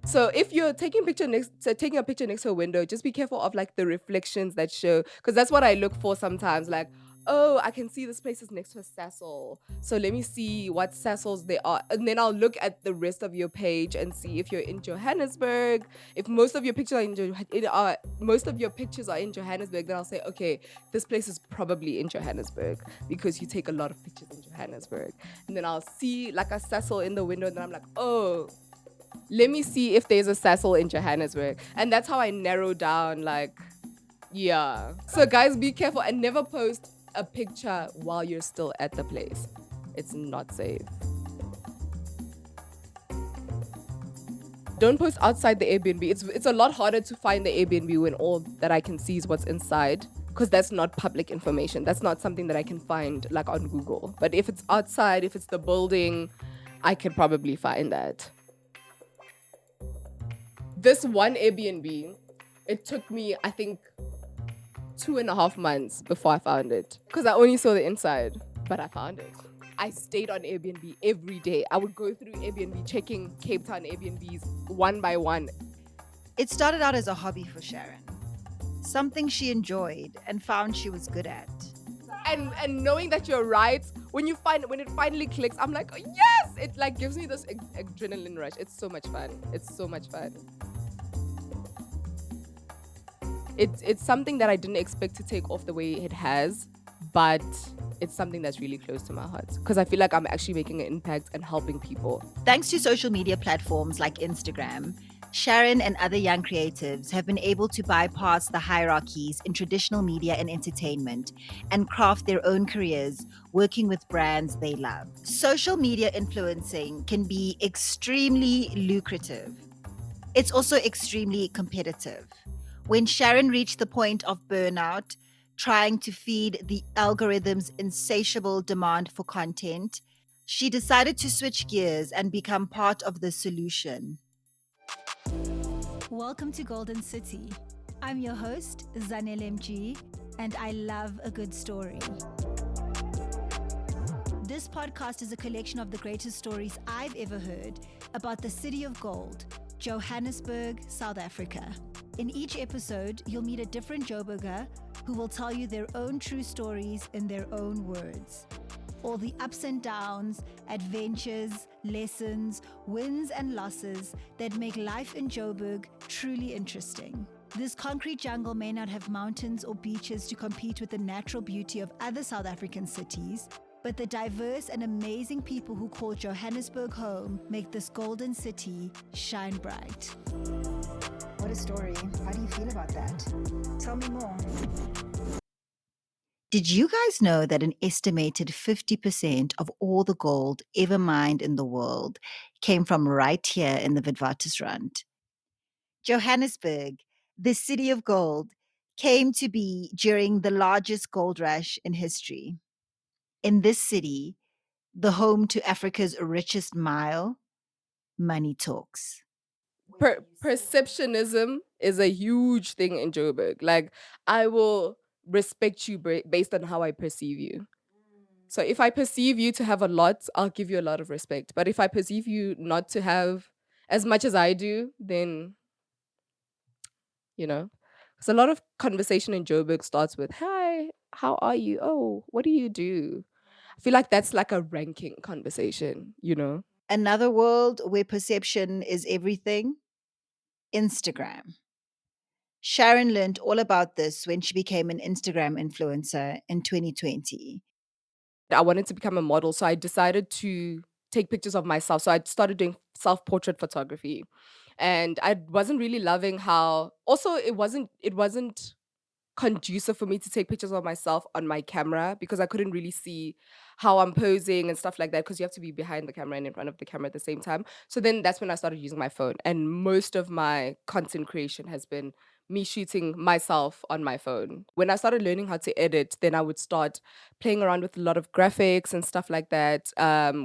So if you're taking a picture next to a window, just be careful of like the reflections that show, because that's what I look for sometimes. Like, oh, I can see this place is next to a sessile, so let me see what sessles they are, and then I'll look at the rest of your page and see if you're in Johannesburg. If most of your pictures are most of your pictures are in Johannesburg, then I'll say, okay, this place is probably in Johannesburg because you take a lot of pictures in Johannesburg. And then I'll see like a sessile in the window, and then I'm like, oh, let me see if there's a Cecil in Johannesburg. And that's how I narrow down, like, yeah. So, guys, be careful and never post a picture while you're still at the place. It's not safe. Don't post outside the Airbnb. It's a lot harder to find the Airbnb when all that I can see is what's inside, because that's not public information. That's not something that I can find like on Google. But if it's outside, if it's the building, I can probably find that. This one Airbnb, it took me, I think, 2.5 months before I found it, because I only saw the inside, but I found it. I stayed on Airbnb every day. I would go through Airbnb, checking Cape Town Airbnbs one by one. It started out as a hobby for Sharon, something she enjoyed and found she was good at. And knowing that you're right, when it finally clicks, I'm like, oh, yes! It like gives me this adrenaline rush. It's so much fun. It's so much fun. It's something that I didn't expect to take off the way it has, but it's something that's really close to my heart, because I feel like I'm actually making an impact and helping people. Thanks to social media platforms like Instagram, Sharon and other young creatives have been able to bypass the hierarchies in traditional media and entertainment and craft their own careers working with brands they love. Social media influencing can be extremely lucrative. It's also extremely competitive. When Sharon reached the point of burnout, trying to feed the algorithm's insatiable demand for content, she decided to switch gears and become part of the solution. Welcome to Golden City. I'm your host, Zanele MG, and I love a good story. This podcast is a collection of the greatest stories I've ever heard about the city of gold, Johannesburg, South Africa. In each episode, you'll meet a different Joburger who will tell you their own true stories in their own words. All the ups and downs, adventures, lessons, wins and losses that make life in Joburg truly interesting. This concrete jungle may not have mountains or beaches to compete with the natural beauty of other South African cities, but the diverse and amazing people who call Johannesburg home make this golden city shine bright. What a story. How do you feel about that? Tell me more. Did you guys know that an estimated 50% of all the gold ever mined in the world came from right here in the Witwatersrand? Johannesburg, the city of gold, came to be during the largest gold rush in history. In this city, the home to Africa's richest mile, money talks. Perceptionism is a huge thing in Joburg. Like, I will respect you based on how I perceive you. So if I perceive you to have a lot, I'll give you a lot of respect. But if I perceive you not to have as much as I do, then, because a lot of conversation in Joburg starts with, hi, how are you? Oh, what do you do? I feel like that's like a ranking conversation. Another world where perception is everything, Instagram. Sharon learned all about this when she became an Instagram influencer in 2020. I wanted to become a model, so I decided to take pictures of myself. So I started doing self-portrait photography. And I wasn't really loving how, also it wasn't conducive for me to take pictures of myself on my camera, because I couldn't really see how I'm posing and stuff like that, because you have to be behind the camera and in front of the camera at the same time. So then that's when I started using my phone. And most of my content creation has been me shooting myself on my phone. When I started learning how to edit, then I would start playing around with a lot of graphics and stuff like that,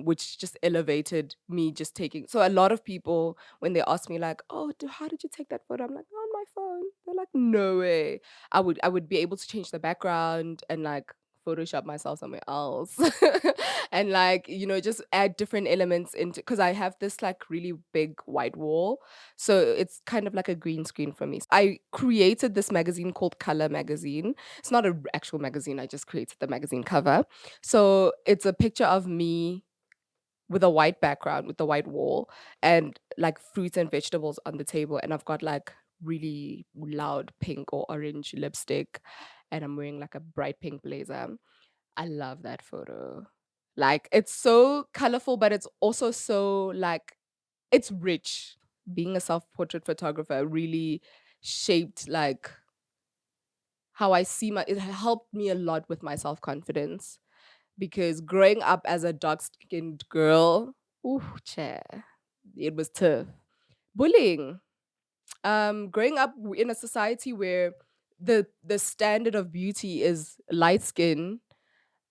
which just elevated me just taking. So a lot of people, when they ask me like, oh, how did you take that photo? I'm like, on my phone. They're like, no way. I would be able to change the background and like Photoshop myself somewhere else and like, just add different elements into because I have this like really big white wall. So it's kind of like a green screen for me. I created this magazine called Color Magazine. It's not an actual magazine, I just created the magazine cover. So it's a picture of me with a white background, with the white wall, and like fruits and vegetables on the table. And I've got like really loud pink or orange lipstick, and I'm wearing like a bright pink blazer. I love that photo. Like, it's so colorful, but it's also so like, it's rich. Being a self portrait photographer really shaped like how I see it helped me a lot with my self confidence because growing up as a dark skinned girl, ooh, chair, it was tough. Bullying. Growing up in a society where the standard of beauty is light skin,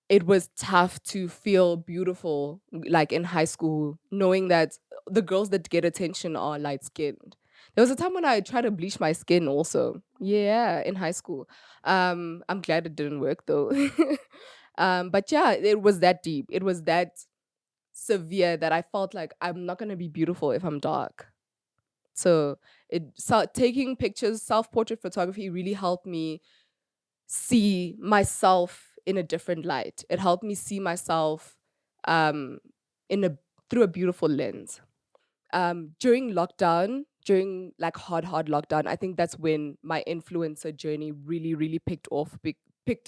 it was tough to feel beautiful, like in high school, knowing that the girls that get attention are light skinned. There was a time when I tried to bleach my skin also. Yeah, in high school. I'm glad it didn't work though. But yeah, it was that deep. It was that severe that I felt like I'm not gonna be beautiful if I'm dark. Taking pictures, self-portrait photography really helped me see myself in a different light. It helped me see myself um in a through a beautiful lens. During lockdown, during like hard lockdown, I think that's when my influencer journey really picked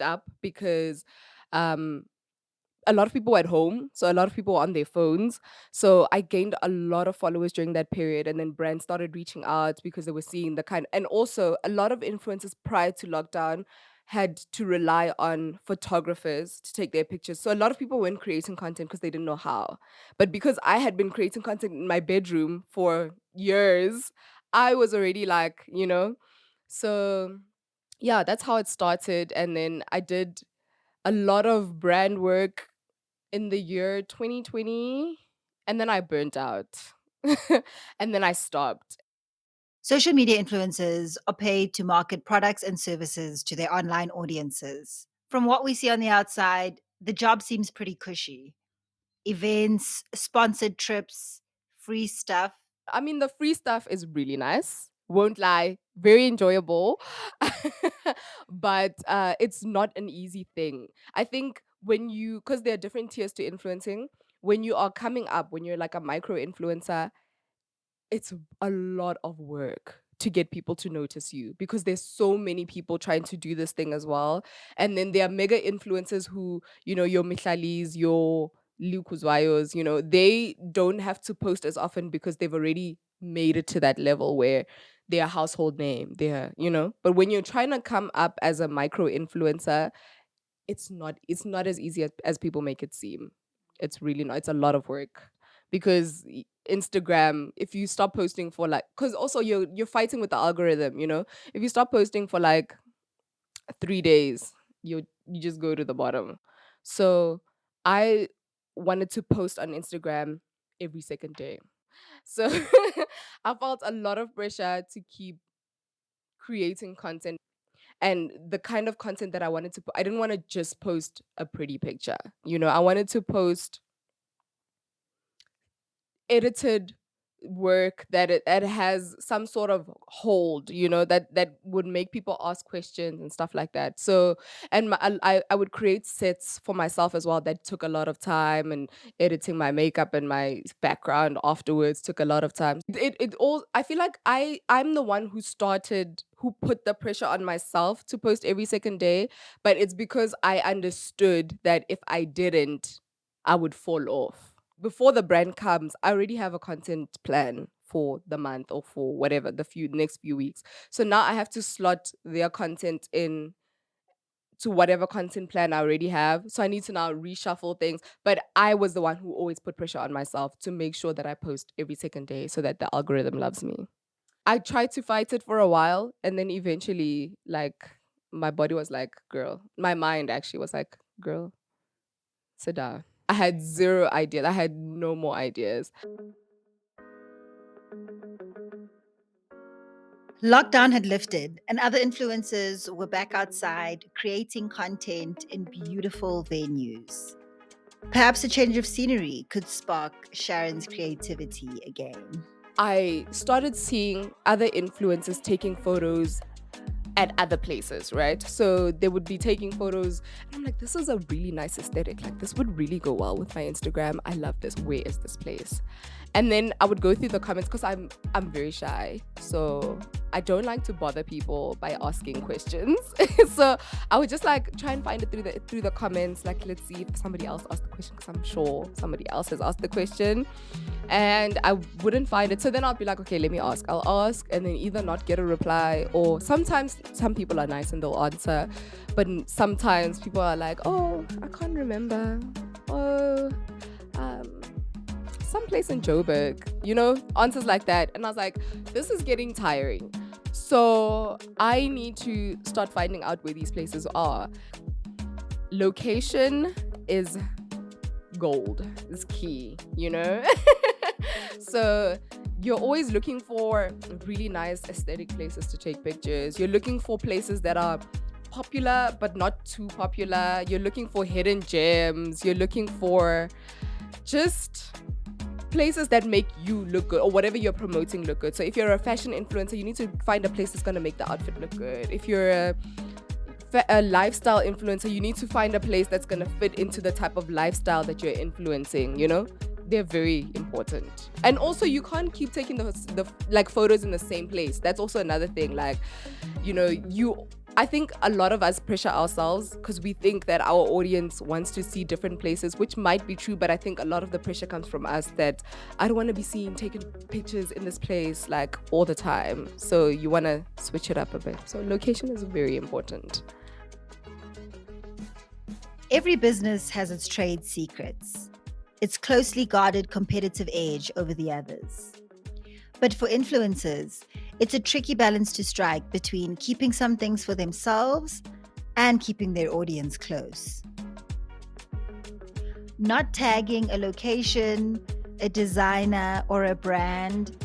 up because um a lot of people were at home, so a lot of people were on their phones. So I gained a lot of followers during that period, and then brands started reaching out because they were seeing the kind. And also, a lot of influencers prior to lockdown had to rely on photographers to take their pictures. So a lot of people weren't creating content because they didn't know how. But because I had been creating content in my bedroom for years, I was already like, So yeah, that's how it started. And then I did a lot of brand work in the year 2020, and then I burnt out. And then I stopped. Social media influencers are paid to market products and services to their online audiences. From what we see on the outside, the job seems pretty cushy. Events, sponsored trips, free stuff. I mean, the free stuff is really nice. Won't lie, very enjoyable. But it's not an easy thing. I think because there are different tiers to influencing, when you are coming up, when you're like a micro influencer, it's a lot of work to get people to notice you because there's so many people trying to do this thing as well. And then there are mega influencers who, your Mihlalis, your Lukuzwayos, they don't have to post as often because they've already made it to that level where they're a household name. But when you're trying to come up as a micro influencer, it's not as easy as people make it seem. It's really not. It's a lot of work because Instagram, if you stop posting for like, because also you're fighting with the algorithm. If you stop posting for like 3 days, you just go to the bottom. So I wanted to post on Instagram every second day. So I felt a lot of pressure to keep creating content and the kind of content that I wanted to put. I didn't want to just post a pretty picture. I wanted to post edited work that has some sort of hold, that would make people ask questions and stuff like that. So, and I would create sets for myself as well that took a lot of time, and editing my makeup and my background afterwards took a lot of time. It all, I feel like I'm the one who put the pressure on myself to post every second day, but it's because I understood that if I didn't, I would fall off. Before the brand comes, I already have a content plan for the month or for whatever the next few weeks. So now I have to slot their content in to whatever content plan I already have. So I need to now reshuffle things. But I was the one who always put pressure on myself to make sure that I post every second day so that the algorithm loves me. I tried to fight it for a while, and then eventually, like, my body was like, girl, my mind actually was like, girl, sit down. I had zero ideas. I had no more ideas. Lockdown had lifted, and other influencers were back outside creating content in beautiful venues. Perhaps a change of scenery could spark Sharon's creativity again. I started seeing other influencers taking photos at other places, right? So they would be taking photos, and I'm like, this is a really nice aesthetic. Like, this would really go well with my Instagram. I love this. Where is this place? And then I would go through the comments because I'm very shy, so I don't like to bother people by asking questions. So I would just like try and find it through the comments. Like, let's see if somebody else asked the question, because I'm sure somebody else has asked the question and I wouldn't find it. So then I'll be like, okay, let me ask. I'll ask and then either not get a reply, or sometimes some people are nice and they'll answer. But sometimes people are like, oh, I can't remember. Oh, um, someplace in Joburg, answers like that. And I was like, this is getting tiring. So I need to start finding out where these places are. Location is gold, is key. So you're always looking for really nice aesthetic places to take pictures. You're looking for places that are popular but not too popular. You're looking for hidden gems. You're looking for just places that make you look good, or whatever you're promoting look good. So if you're a fashion influencer, you need to find a place that's going to make the outfit look good. If you're a lifestyle influencer, you need to find a place that's going to fit into the type of lifestyle that you're influencing. They're very important. And also, you can't keep taking the like photos in the same place. That's also another thing. Like, I think a lot of us pressure ourselves because we think that our audience wants to see different places, which might be true, but I think a lot of the pressure comes from us that I don't want to be seen taking pictures in this place like all the time. So you want to switch it up a bit. So location is very important. Every business has its trade secrets, its closely guarded competitive edge over the others. But for influencers, it's a tricky balance to strike between keeping some things for themselves and keeping their audience close. Not tagging a location, a designer, or a brand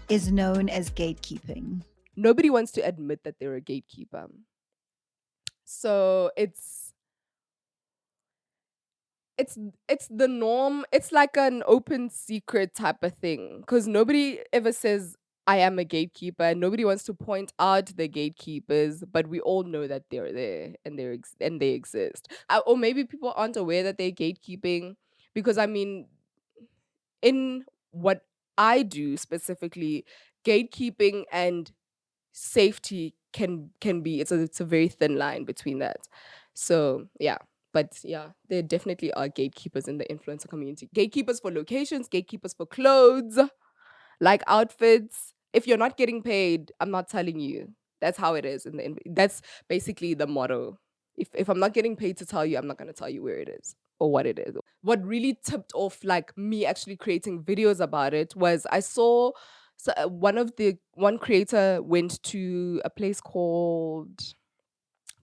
is known as gatekeeping. Nobody wants to admit that they're a gatekeeper. So it's the norm. It's like an open secret type of thing because nobody ever says I am a gatekeeper. Nobody wants to point out the gatekeepers, but we all know that they're there and they exist. Or maybe people aren't aware that they're gatekeeping because I mean, in what I do specifically, gatekeeping and safety can be it's a very thin line between that. So yeah. But yeah, there definitely are gatekeepers in the influencer community. Gatekeepers for locations, gatekeepers for clothes, like outfits. If you're not getting paid, I'm not telling you. That's how it is. That's basically the motto. If I'm not getting paid to tell you, I'm not going to tell you where it is or what it is. What really tipped off like me actually creating videos about it was I saw one creator went to a place called,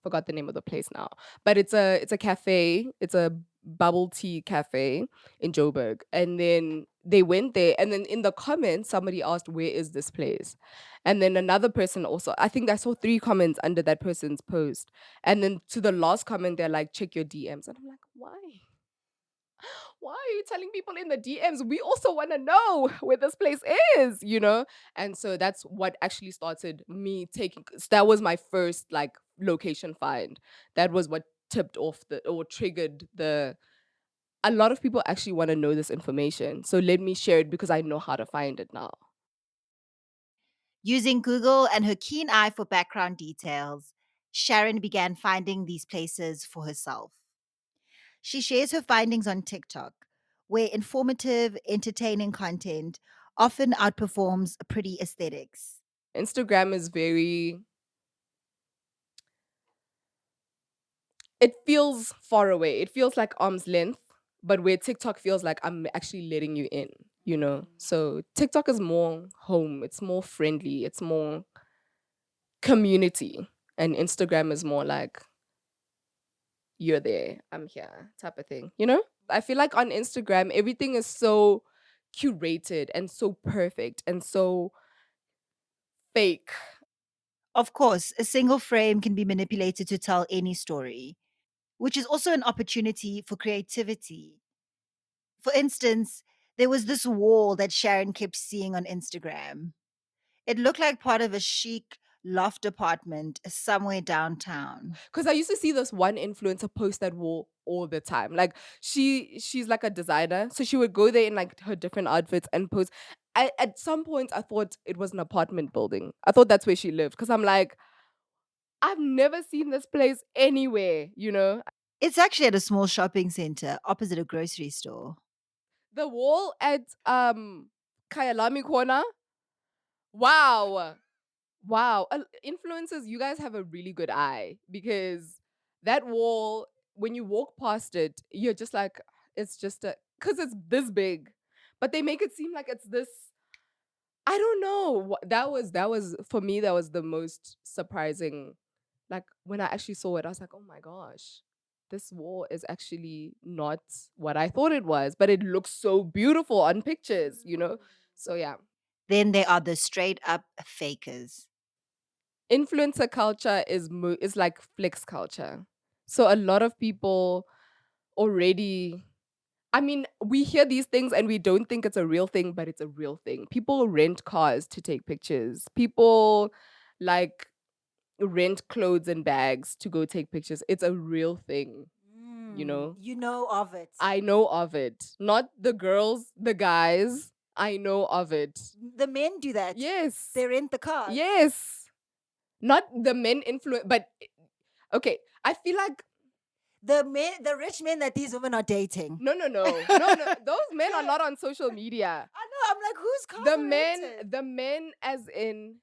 forgot the name of the place now, but it's a cafe. It's a bubble tea cafe in Joburg, and then they went there, and then in the comments somebody asked, "Where is this place?" And then another person also. I think I saw 3 comments under that person's post, and then to the last comment, they're like, "Check your DMs," and I'm like, "Why? Why are you telling people in the DMs? We also want to know where this place is?" And so that's what actually started me taking. 'Cause that was my first like location find. That was what tipped off or triggered the. A lot of people actually want to know this information. So let me share it because I know how to find it now. Using Google and her keen eye for background details, Sharon began finding these places for herself. She shares her findings on TikTok, where informative, entertaining content often outperforms pretty aesthetics. Instagram is very. It feels far away. It feels like arm's length, but where TikTok feels like I'm actually letting you in. So TikTok is more home, it's more friendly, it's more community. And Instagram is more like you're there, I'm here type of thing. I feel like on Instagram, everything is so curated and so perfect and so fake. Of course, a single frame can be manipulated to tell any story, which is also an opportunity for creativity. For instance, there was this wall that Sharon kept seeing on Instagram. It looked like part of a chic loft apartment somewhere downtown. Because I used to see this one influencer post that wall all the time. Like she's like a designer, so she would go there in like her different outfits and post. At some point, I thought it was an apartment building. I thought that's where she lived because I'm like, I've never seen this place anywhere. You know, It's actually at a small shopping center opposite a grocery store. the wall at Kyalami Corner. Wow, wow. Influencers, you guys have a really good eye because that wall, when you walk past it, you're just like, it's just a, because it's this big, but they make it seem like it's this. I don't know. That was for me. That was the most surprising. Like when I actually saw it, I was like, oh my gosh, this wall is actually not what I thought it was, but it looks so beautiful on pictures. So yeah, Then there are the straight up fakers. influencer culture is like flex culture. So a lot of people already, I mean, we hear these things and we don't think it's a real thing, but it's a real thing. People rent cars to take pictures. People like rent clothes and bags to go take pictures. It's a real thing, you know. You know of it. I know of it. Not the girls, the guys. I know of it. The men do that. Yes. They rent the cars. Yes. Not the men influence, but okay. I feel like The rich men that these women are dating. no, no, no, no, no. Those men are not on social media. I know. I'm like, who's cars The are men, rented? the men, as in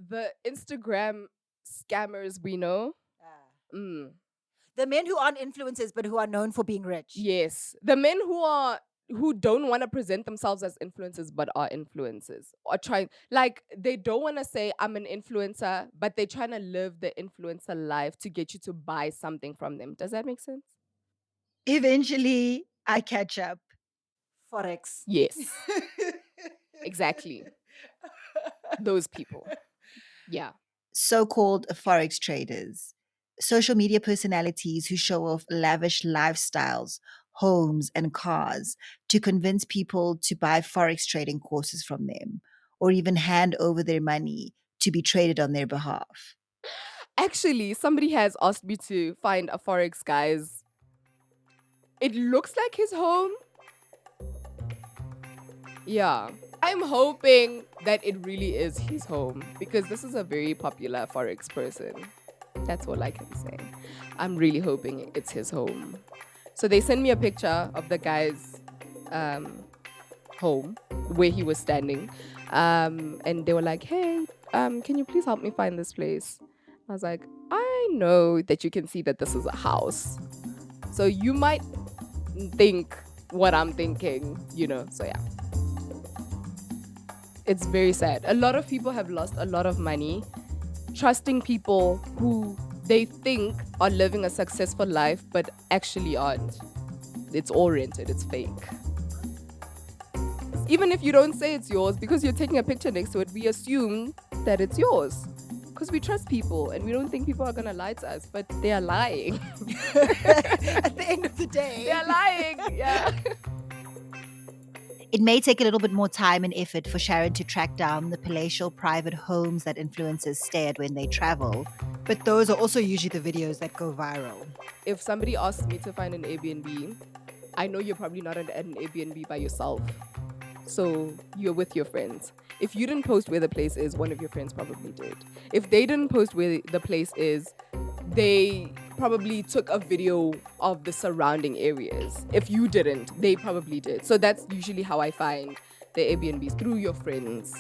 the Instagram scammers we know. Ah. Mm, The men who aren't influencers but who are known for being rich. yes, the men who don't want to present themselves as influencers but are influencers or trying, like, they don't want to say I'm an influencer, but they're trying to live the influencer life to get you to buy something from them. Does that make sense? Eventually, I catch up. Forex. Yes, exactly. Those people. Yeah. So called Forex traders, social media personalities who show off lavish lifestyles, homes, and cars to convince people to buy Forex trading courses from them or even hand over their money to be traded on their behalf. Actually, somebody has asked me to find a Forex guy's. It looks like his home. Yeah. I'm hoping that it really is his home because this is a very popular Forex person. That's all I can say. I'm really hoping it's his home. So they sent me a picture of the guy's home where he was standing. And they were like, hey, can you please help me find this place? I was like, I know that you can see that this is a house. So you might think what I'm thinking, So yeah. It's very sad. A lot of people have lost a lot of money trusting people who they think are living a successful life, but actually aren't. It's all rented, it's fake. Even if you don't say it's yours, because you're taking a picture next to it, we assume that it's yours. Because we trust people and we don't think people are going to lie to us, but they are lying. At the end of the day, They are lying. Yeah. it may take a little bit more time and effort for Sharon to track down the palatial private homes that influencers stay at when they travel, but those are also usually the videos that go viral. If somebody asks me to find an Airbnb, I know you're probably not at an Airbnb by yourself. So you're with your friends. If you didn't post where the place is, one of your friends probably did. If they didn't post where the place is, they probably took a video of the surrounding areas. If you didn't, they probably did. So that's usually how I find the Airbnbs, through your friends.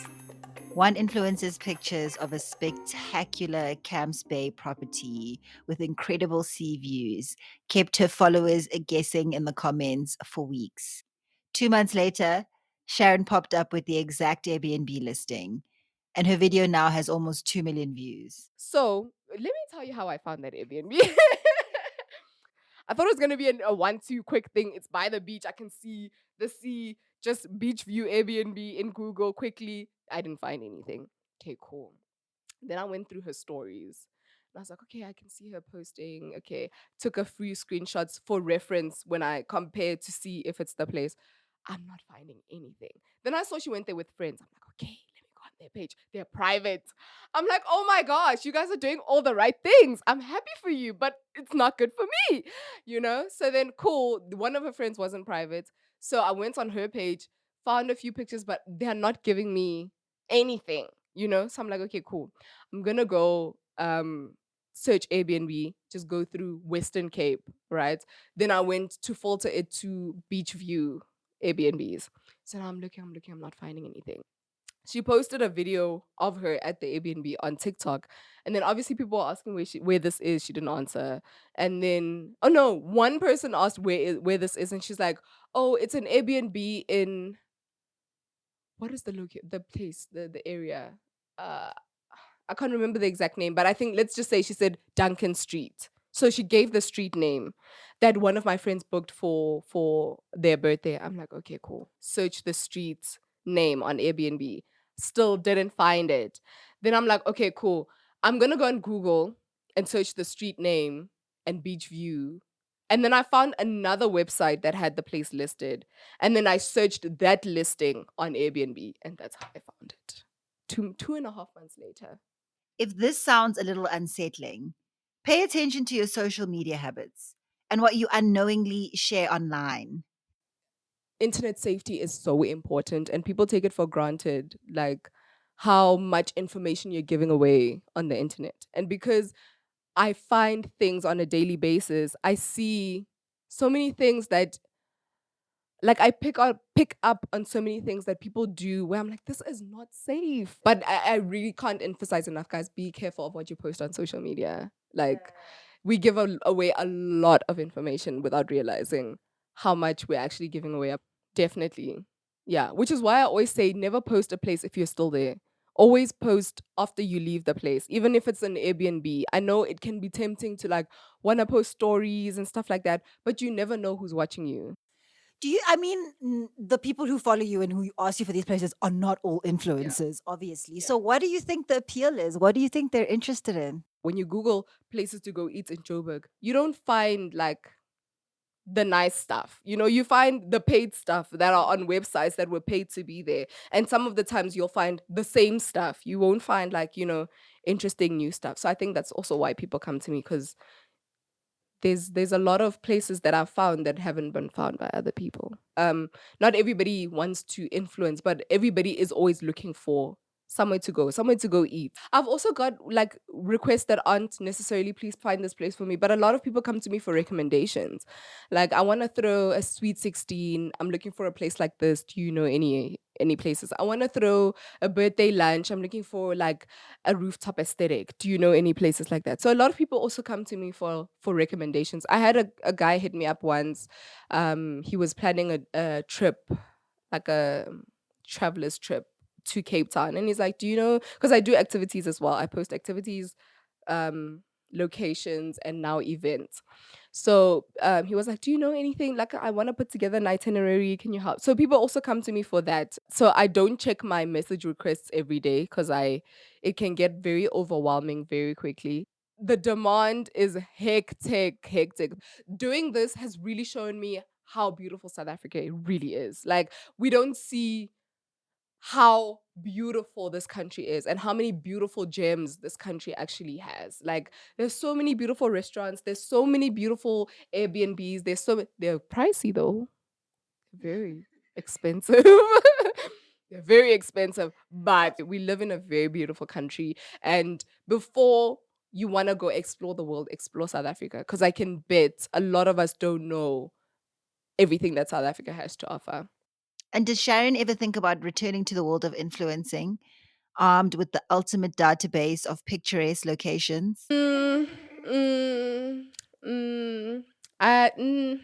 One influencer's pictures of a spectacular Camps Bay property with incredible sea views kept her followers guessing in the comments for weeks. 2 months later, Sharon popped up with the exact Airbnb listing, and her video now has almost 2 million views. So let me tell you how I found that Airbnb. I thought it was going to be a 1-2 quick thing. It's by the beach. I can see the sea, just beach view Airbnb in Google quickly. I didn't find anything. Okay, cool. Then I went through her stories. And I was like, okay, I can see her posting. Okay. Took a few screenshots for reference when I compared to see if it's the place. I'm not finding anything. Then I saw she went there with friends. I'm like, okay, let me go on their page. They're private. I'm like, oh my gosh, you guys are doing all the right things. I'm happy for you, but it's not good for me, you know? So then, cool. One of her friends wasn't private. So I went on her page, found a few pictures, but they're not giving me anything, you know? So I'm like, okay, cool. I'm gonna go search Airbnb, just go through Western Cape, right? Then I went to filter it to beach view Airbnbs. So now I'm not finding anything. She posted a video of her at the Airbnb on TikTok. And then obviously people were asking where this is. She didn't answer. And then oh no, one person asked where this is, and she's like, oh, it's an Airbnb in what is the place, the area? Uh I can't remember the exact name, but I think let's just say she said Duncan Street. So she gave the street name that one of my friends booked for their birthday. I'm like, okay, cool. Search the street name on Airbnb. Still didn't find it. Then I'm like, okay, cool. I'm gonna go on Google and search the street name and beach view. And then I found another website that had the place listed. And then I searched that listing on Airbnb, and that's how I found it. Two and a half months later. If this sounds a little unsettling, pay attention to your social media habits and what you unknowingly share online. Internet safety is so important and people take it for granted, like how much information you're giving away on the internet. And because I find things on a daily basis, I see so many things that like I pick up on so many things that people do where I'm like, this is not safe. But I really can't emphasize enough, guys, be careful of what you post on social media. Like we give away a lot of information without realizing how much we're actually giving away. Definitely. Yeah. Which is why I always say never post a place if you're still there. Always post after you leave the place, even if it's an Airbnb. I know it can be tempting to like want to post stories and stuff like that, but you never know who's watching you. Do you? I mean, the people who follow you and who ask you for these places are not all Yeah. influencers, obviously. Yeah. So, what do you think the appeal is? What do you think they're interested in? When you Google places to go eat in Joburg, you don't find like the nice stuff. You know, you find the paid stuff that are on websites that were paid to be there. And some of the times you'll find the same stuff. You won't find like, you know, interesting new stuff. So I think that's also why people come to me because there's a lot of places that I've found that haven't been found by other people. Not everybody wants to influence, but everybody is always looking for somewhere to go eat. I've also got like requests that aren't necessarily please find this place for me, but a lot of people come to me for recommendations. Like I want to throw a sweet 16. I'm looking for a place like this. Do you know any places? I want to throw a birthday lunch. I'm looking for like a rooftop aesthetic. Do you know any places like that? So a lot of people also come to me for recommendations. I had a guy hit me up once. He was planning a trip, like a traveler's trip to Cape Town. And he's like, do you know, because I do activities as well. I post activities, locations, and now events. So he was like, do you know anything? Like, I want to put together an itinerary. Can you help? So people also come to me for that. So I don't check my message requests every day because it can get very overwhelming very quickly. The demand is hectic. Doing this has really shown me how beautiful South Africa really is. Like, we don't see how beautiful this country is and how many beautiful gems this country actually has. Like there's so many beautiful restaurants, there's so many beautiful Airbnbs, they're pricey though. Very expensive. They're very expensive, but we live in a very beautiful country. And before you want to go explore the world, explore South Africa. Because I can bet a lot of us don't know everything that South Africa has to offer. And does Sharon ever think about returning to the world of influencing, armed with the ultimate database of picturesque locations? Mm, mm, mm, I,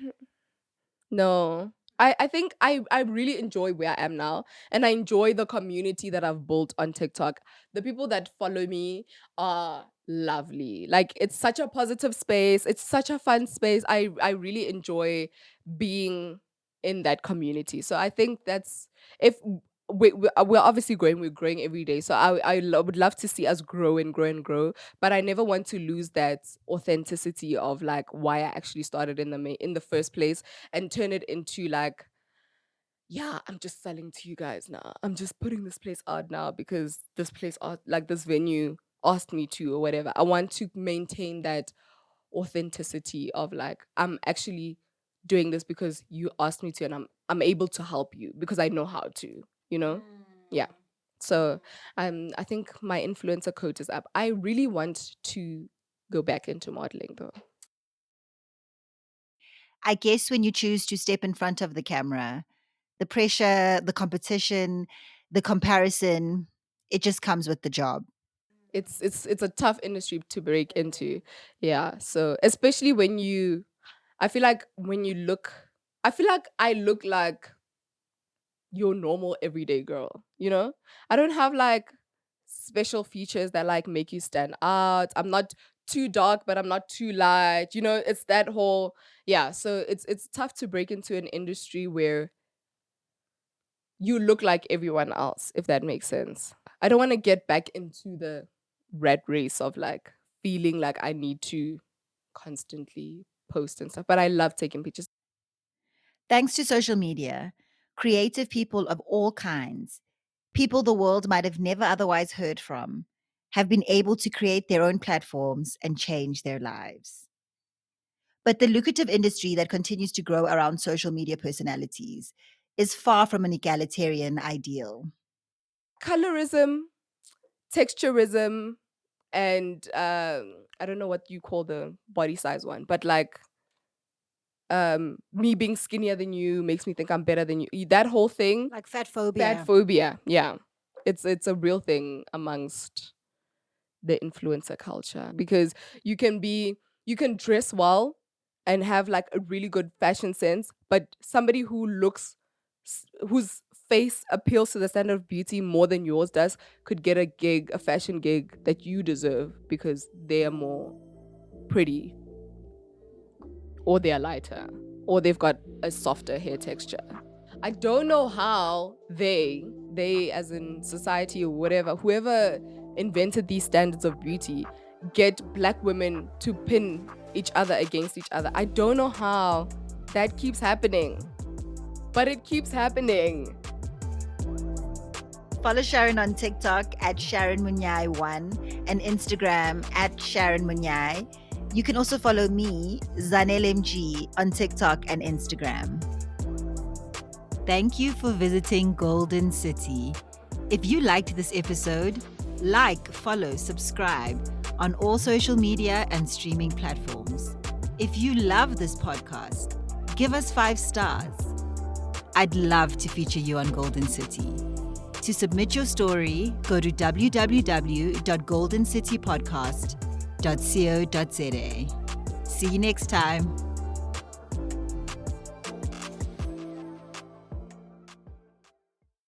no. I think I really enjoy where I am now and I enjoy the community that I've built on TikTok. The people that follow me are lovely. Like it's such a positive space. It's such a fun space. I really enjoy being in that community. So I think that's if we're obviously growing. We're growing every day. So would love to see us grow and grow and grow. But I never want to lose that authenticity of like why I actually started in the first place, and turn it into like, yeah, I'm just selling to you guys now. I'm just putting this place out now because this place out, like this venue asked me to or whatever. I want to maintain that authenticity of like, I'm actually doing this because you asked me to, and I'm able to help you because I know how to, you know? Yeah. So I think my influencer coat is up. I really want to go back into modeling though. I guess when you choose to step in front of the camera, the pressure, the competition, the comparison, it just comes with the job. It's a tough industry to break into. Yeah. So especially when you I feel like when you look I feel like I look like your normal everyday girl, you know? I don't have like special features that like make you stand out. I'm not too dark, but I'm not too light. You know, it's that whole yeah, so it's tough to break into an industry where you look like everyone else, if that makes sense. I don't want to get back into the rat race of like feeling like I need to constantly post and stuff, but I love taking pictures. Thanks to social media, creative people of all kinds, people the world might have never otherwise heard from, have been able to create their own platforms and change their lives. But the lucrative industry that continues to grow around social media personalities is far from an egalitarian ideal. Colorism, texturism, and I don't know what you call the body size one, but like me being skinnier than you makes me think I'm better than you. That whole thing, Like fat phobia. fat phobia, yeah, it's a real thing amongst the influencer culture because you can dress well and have like a really good fashion sense, but somebody whose face appeals to the standard of beauty more than yours does could get a fashion gig that you deserve because they are more pretty, or they're lighter, or they've got a softer hair texture. I don't know how they as in society or whatever, whoever invented these standards of beauty, get black women to pin each other against each other. I don't know how that keeps happening, but it keeps happening. Follow Sharon on TikTok at Sharon Munyai1 and Instagram at Sharon Munyai. You can also follow me, ZanelMG, on TikTok and Instagram. Thank you for visiting Golden City. If you liked this episode, like, follow, subscribe on all social media and streaming platforms. If you love this podcast, give us 5 stars. I'd love to feature you on Golden City. To submit your story, go to www.goldencitypodcast.co.za. See you next time.